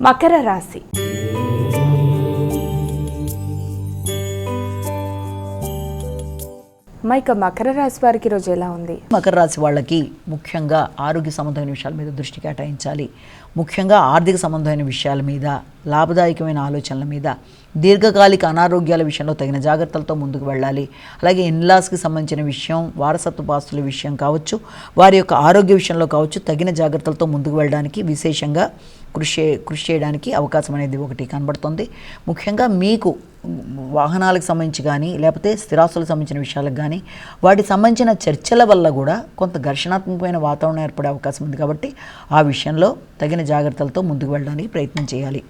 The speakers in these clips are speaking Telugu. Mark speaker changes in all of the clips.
Speaker 1: మకర రాశి. మైక మకర రాశి వారికి రోజు ఎలా ఉంది?
Speaker 2: మకర రాశి వాళ్ళకి ముఖ్యంగా ఆరోగ్య సంబంధమైన విషయాల మీద దృష్టి కేటాయించాలి. ముఖ్యంగా ఆర్థిక సంబంధమైన విషయాల మీద, లాభదాయకమైన ఆలోచనల మీద, దీర్ఘకాలిక అనారోగ్యాల విషయంలో తగిన జాగ్రత్తలతో ముందుకు వెళ్ళాలి. అలాగే ఇన్లాస్కి సంబంధించిన విషయం, వారసత్వ ఆస్తుల విషయం కావచ్చు, వారి యొక్క ఆరోగ్య విషయంలో కావచ్చు, తగిన జాగ్రత్తలతో ముందుకు వెళ్ళడానికి విశేషంగా కృషి చేయడానికి అవకాశం అనేది ఒకటి కనబడుతుంది. ముఖ్యంగా మీకు వాహనాలకు సంబంధించి కానీ, లేకపోతే స్థిరాస్తులకు సంబంధించిన విషయాలకు కానీ, వాటికి సంబంధించిన చర్చల వల్ల కూడా కొంత ఘర్షణాత్మకమైన వాతావరణం ఏర్పడే అవకాశం ఉంది. కాబట్టి ఆ విషయంలో తగిన జాగ్రత్తలతో ముందుకు వెళ్ళడానికి ప్రయత్నం చేయాలి.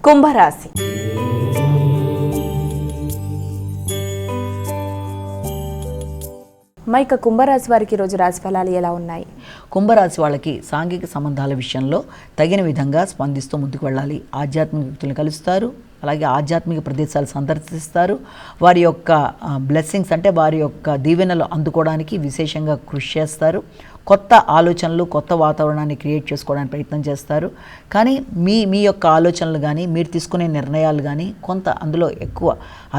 Speaker 1: కుంభరాశి. మైక కుంభరాశి వారికి రోజు రాశి ఫలాలు ఎలా ఉన్నాయి?
Speaker 2: కుంభరాశి వాళ్ళకి సాంఘిక సంబంధాల విషయంలో తగిన విధంగా స్పందిస్తూ ముందుకు వెళ్ళాలి. ఆధ్యాత్మిక వ్యక్తులను కలుస్తారు, అలాగే ఆధ్యాత్మిక ప్రదేశాలు సందర్శిస్తారు. వారి యొక్క బ్లెస్సింగ్స్ అంటే వారి యొక్క దీవెనలు అందుకోవడానికి విశేషంగా కృషి చేస్తారు. కొత్త ఆలోచనలు, కొత్త వాతావరణాన్ని క్రియేట్ చేసుకోవడానికి ప్రయత్నం చేస్తారు. కానీ మీ యొక్క ఆలోచనలు కానీ, మీరు తీసుకునే నిర్ణయాలు కానీ కొంత అందులో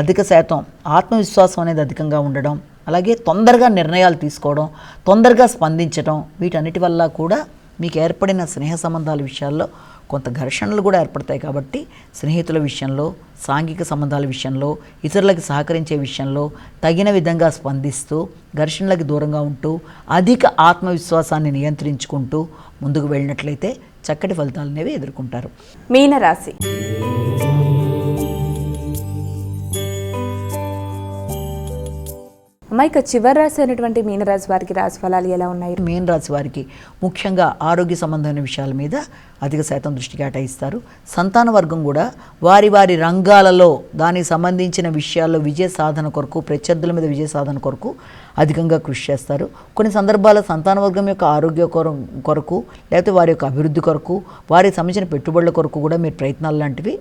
Speaker 2: అధిక శాతం ఆత్మవిశ్వాసం అనేది అధికంగా ఉండడం, అలాగే తొందరగా నిర్ణయాలు తీసుకోవడం, తొందరగా స్పందించడం, వీటన్నిటి వల్ల కూడా మీకు ఏర్పడిన స్నేహ సంబంధాల విషయాల్లో కొంత ఘర్షణలు కూడా ఏర్పడతాయి. కాబట్టి స్నేహితుల విషయంలో, సాంఘిక సంబంధాల విషయంలో, ఇతరులకు సహకరించే విషయంలో తగిన విధంగా స్పందిస్తూ, ఘర్షణలకు దూరంగా ఉంటూ, అధిక ఆత్మవిశ్వాసాన్ని నియంత్రించుకుంటూ ముందుకు వెళ్ళినట్లయితే చక్కటి ఫలితాలు అనేవి ఎదుర్కొంటారు.
Speaker 1: మీనరాశి. మైక చివరి రాశి అయినటువంటి మీనరాశి వారికి రాశి ఫలాలు ఎలా ఉన్నాయి?
Speaker 2: మీన రాశి వారికి ముఖ్యంగా ఆరోగ్య సంబంధమైన విషయాల మీద అధిక శాతం దృష్టి కేటాయిస్తారు. సంతాన వర్గం కూడా వారి రంగాలలో దానికి సంబంధించిన విషయాల్లో విజయ సాధన కొరకు, ప్రత్యర్థుల మీద విజయ సాధన కొరకు అధికంగా కృషి చేస్తారు. కొన్ని సందర్భాల్లో సంతాన వర్గం యొక్క ఆరోగ్య కొరకు, లేకపోతే వారి యొక్క అభివృద్ధి కొరకు, వారికి సంబంధించిన పెట్టుబడుల కొరకు కూడా మీరు ప్రయత్నాలు లాంటివి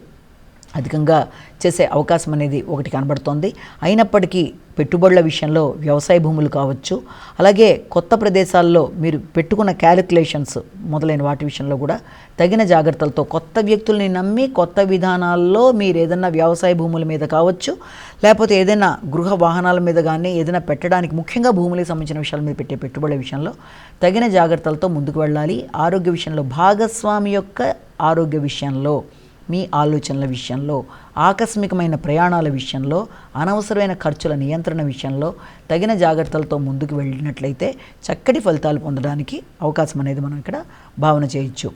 Speaker 2: అధికంగా చేసే అవకాశం అనేది ఒకటి కనబడుతోంది. అయినప్పటికీ పెట్టుబడుల విషయంలో వ్యవసాయ భూములు కావచ్చు, అలాగే కొత్త ప్రదేశాల్లో మీరు పెట్టుకున్న క్యాలిక్యులేషన్స్ మొదలైన వాటి విషయంలో కూడా తగిన జాగ్రత్తలతో, కొత్త వ్యక్తుల్ని నమ్మి కొత్త విధానాల్లో మీరు ఏదైనా వ్యవసాయ భూముల మీద కావచ్చు, లేకపోతే ఏదైనా గృహ వాహనాల మీద కానీ ఏదైనా పెట్టడానికి, ముఖ్యంగా భూములకు సంబంధించిన విషయాల మీద పెట్టే పెట్టుబడుల విషయంలో తగిన జాగ్రత్తలతో ముందుకు వెళ్ళాలి. ఆరోగ్య విషయంలో, భాగస్వామి యొక్క ఆరోగ్య విషయంలో, మీ ఆలోచనల విషయంలో, ఆకస్మికమైన ప్రయాణాల విషయంలో, అనవసరమైన ఖర్చుల నియంత్రణ విషయంలో తగిన జాగ్రత్తలతో ముందుకు వెళ్ళినట్లయితే చక్కటి ఫలితాలు పొందడానికి అవకాశం అనేది మనం ఇక్కడ భావన చేయొచ్చు.